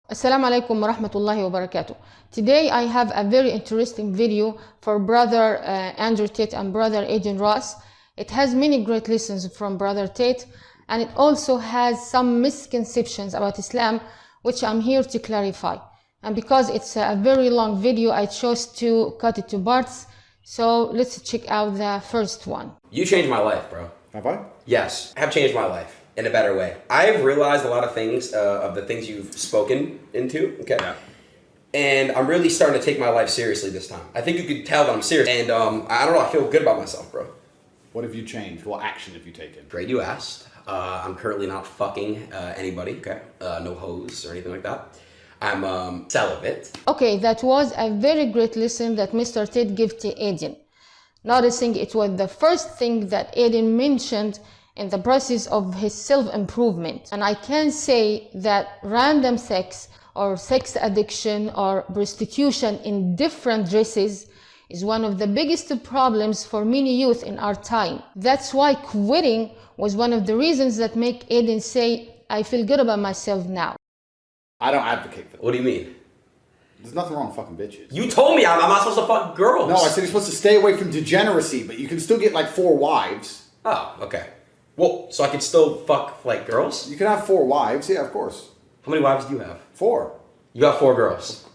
Assalamu alaikum wa rahmatullahi wa barakatuh. Today I have a very interesting video for brother Andrew Tate and brother Adin Ross. It has many great lessons from brother Tate, and it also has some misconceptions about Islam, which I'm here to clarify. And because it's a very long video, I chose to cut it to parts. So let's check out the first one. You changed my life, bro. Have I? Yes, have changed my life in a better way. I've realized a lot of things, of the things you've spoken into, okay? Yeah. And I'm really starting to take my life seriously this time. I think you could tell that I'm serious. And I don't know, I feel good about myself, bro. What have you changed? What action have you taken? Great you asked. I'm currently not fucking anybody, okay? No hoes or anything like that. I'm celibate. Okay, that was a very great lesson that Mr. Tate gave to Adin. Noticing it was the first thing that Adin mentioned in the process of his self-improvement. And I can say that random sex or sex addiction or prostitution in different dresses is one of the biggest problems for many youth in our time. That's why quitting was one of the reasons that make Adin say, I feel good about myself now. I don't advocate for that. What do you mean? There's nothing wrong with fucking bitches. You told me I'm not supposed to fuck girls. No, I said you're supposed to stay away from degeneracy, but you can still get like 4 wives. Oh, okay. Well, so I can still fuck, like, girls? You can have 4 wives, yeah, of course. How many wives do you have? 4. You got 4 girls.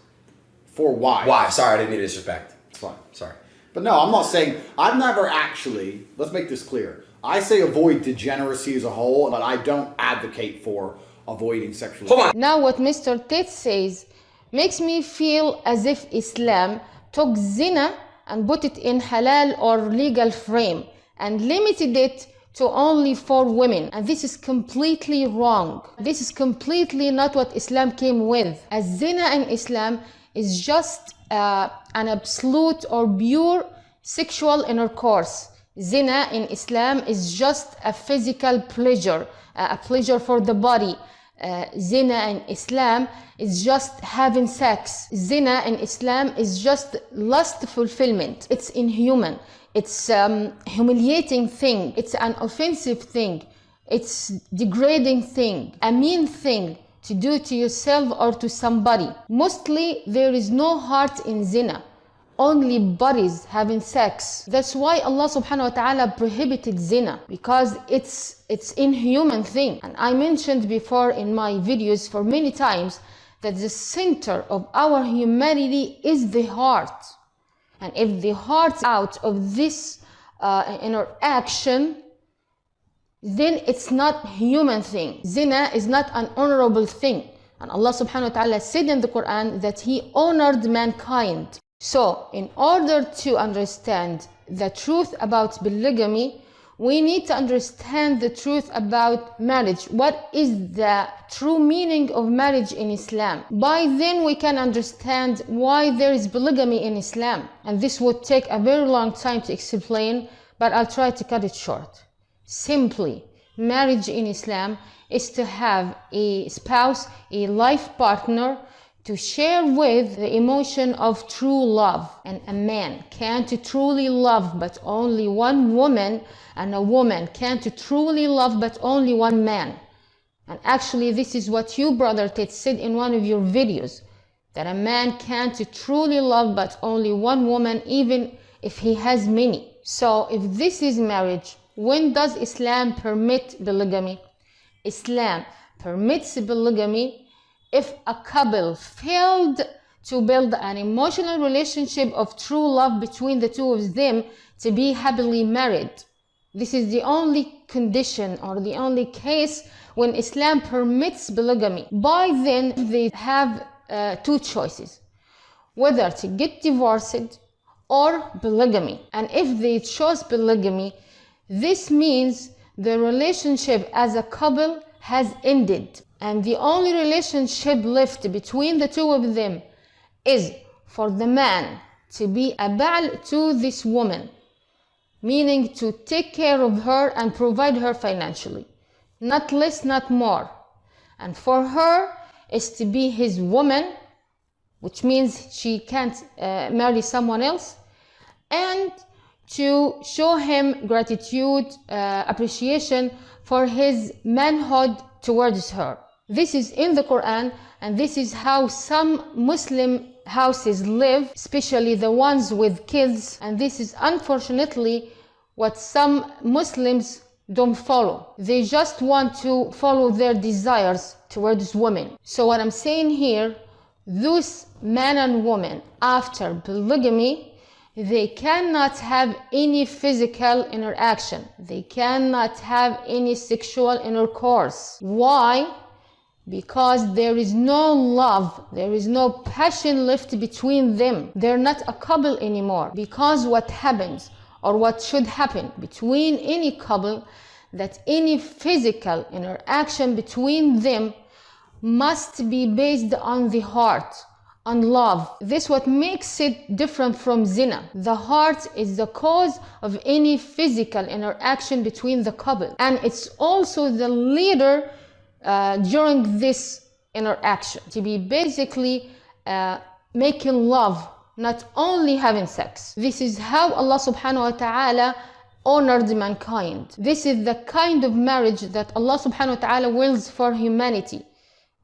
4 wives. Why? Sorry, I didn't mean to disrespect. It's fine. Sorry. But no, I'm not saying, I've never actually, let's make this clear. I say avoid degeneracy as a whole, but I don't advocate for avoiding sexual... Hold on. Now what Mr. Tate says makes me feel as if Islam took zina and put it in halal or legal frame and limited it to only 4 women. And this is completely wrong. This is completely not what Islam came with. As zina in Islam is just an absolute or pure sexual intercourse. Zina in Islam is just a physical pleasure, a pleasure for the body. Zina in Islam is just having sex. Zina in Islam is just lust fulfillment. It's inhuman. It's humiliating thing. It's an offensive thing. It's degrading thing. A mean thing to do to yourself or to somebody. Mostly there is no heart in zina. Only bodies having sex. That's why Allah subhanahu wa ta'ala prohibited zina, because it's inhuman thing. And I mentioned before in my videos for many times that the center of our humanity is the heart. And if the heart's out of this interaction, then it's not human thing. Zina is not an honorable thing. And Allah subhanahu wa ta'ala said in the Quran that He honored mankind. So, in order to understand the truth about polygamy, we need to understand the truth about marriage. What is the true meaning of marriage in Islam? By then we can understand why there is polygamy in Islam. And this would take a very long time to explain, but I'll try to cut it short. Simply, marriage in Islam is to have a spouse, a life partner, to share with the emotion of true love. And a man can't truly love but only one woman, and a woman can't truly love but only one man. And actually this is what you, Brother Tate, said in one of your videos, that a man can't truly love but only one woman even if he has many. So if this is marriage, when does Islam permit polygamy? Islam permits polygamy if a couple failed to build an emotional relationship of true love between the two of them to be happily married. This is the only condition or the only case when Islam permits polygamy. By then, they have 2 choices, whether to get divorced or polygamy. And if they chose polygamy, this means the relationship as a couple has ended. And the only relationship left between the two of them is for the man to be a ba'al to this woman, meaning to take care of her and provide her financially, not less, not more. And for her is to be his woman, which means she can't marry someone else, and to show him gratitude, appreciation for his manhood towards her. This is in the Quran, And this is how some Muslim houses live, especially the ones with kids. And this is unfortunately what some Muslims don't follow. They just want to follow their desires towards women. So what I'm saying here, those men and women after polygamy, they cannot have any physical interaction. They cannot have any sexual intercourse. Why? Because there is no love, there is no passion left between them. They're not a couple anymore. Because what happens, or what should happen between any couple, that any physical interaction between them must be based on the heart, on love. This is what makes it different from zina. The heart is the cause of any physical interaction between the couple, and it's also the leader during this interaction, to be basically making love, not only having sex. This is how Allah subhanahu wa ta'ala honored mankind. This is the kind of marriage that Allah subhanahu wa ta'ala wills for humanity.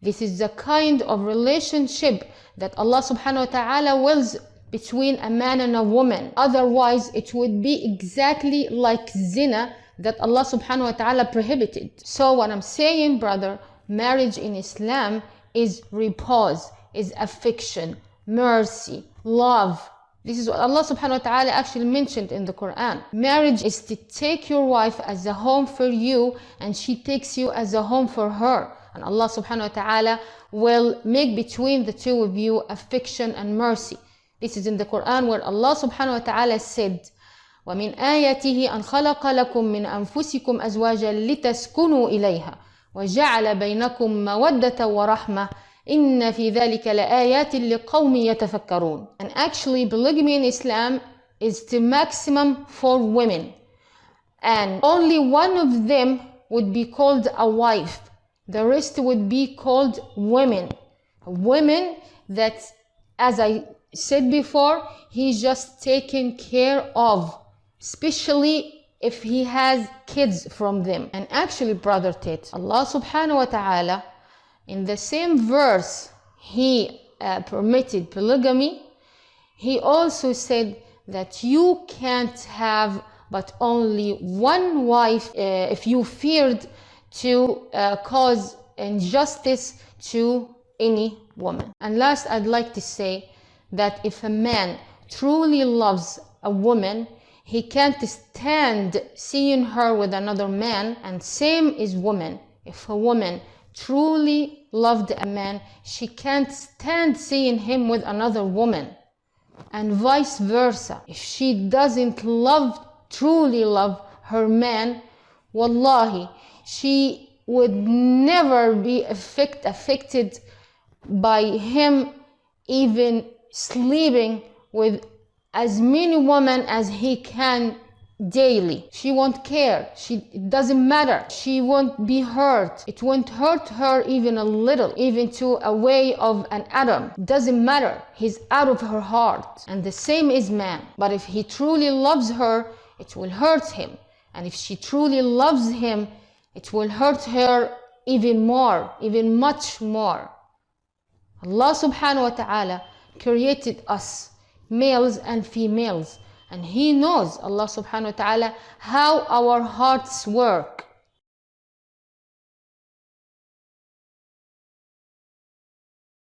This is the kind of relationship that Allah subhanahu wa ta'ala wills between a man and a woman. Otherwise, it would be exactly like zina that Allah subhanahu wa ta'ala prohibited. So what I'm saying, brother, marriage in Islam is repose, is affection, mercy, love. This is what Allah subhanahu wa ta'ala actually mentioned in the Quran. Marriage is to take your wife as a home for you, and she takes you as a home for her. And Allah subhanahu wa ta'ala will make between the two of you affection and mercy. This is in the Quran where Allah subhanahu wa ta'ala said, وَمِنْ آيَاتِهِ أَنْ خَلَقَ لَكُم مِّنْ أَنفُسِكُمْ أَزْوَاجًا لِتَسْكُنُوا إِلَيْهَا وَجَعَلَ بَيْنَكُم مَّوَدَّةً وَرَحْمَةً إِنَّ فِي ذَلِكَ لَآيَاتٍ لِقَوْمٍ يَتَفَكَّرُونَ. And actually, polygamy in Islam is the maximum for women, and only one of them would be called a wife. The rest would be called women. Women that, as I said before, he's just taken care of, especially if he has kids from them. And actually, brother Tate, Allah subhanahu wa ta'ala, in the same verse he permitted polygamy, he also said that you can't have but only one wife if you feared to cause injustice to any woman. And last, I'd like to say that if a man truly loves a woman, he can't stand seeing her with another man, and same is woman. If a woman truly loved a man, she can't stand seeing him with another woman, and vice versa. If she doesn't truly love her man, wallahi, she would never be affected by him even sleeping with as many women as he can daily. She won't care. It doesn't matter. She won't be hurt. It won't hurt her even a little, even to a way of an atom. Doesn't matter. He's out of her heart. And the same is man. But if he truly loves her, it will hurt him. And if she truly loves him, it will hurt her even more, even much more. Allah subhanahu wa ta'ala created us, males and females, and He knows, Allah subhanahu wa ta'ala, how our hearts work.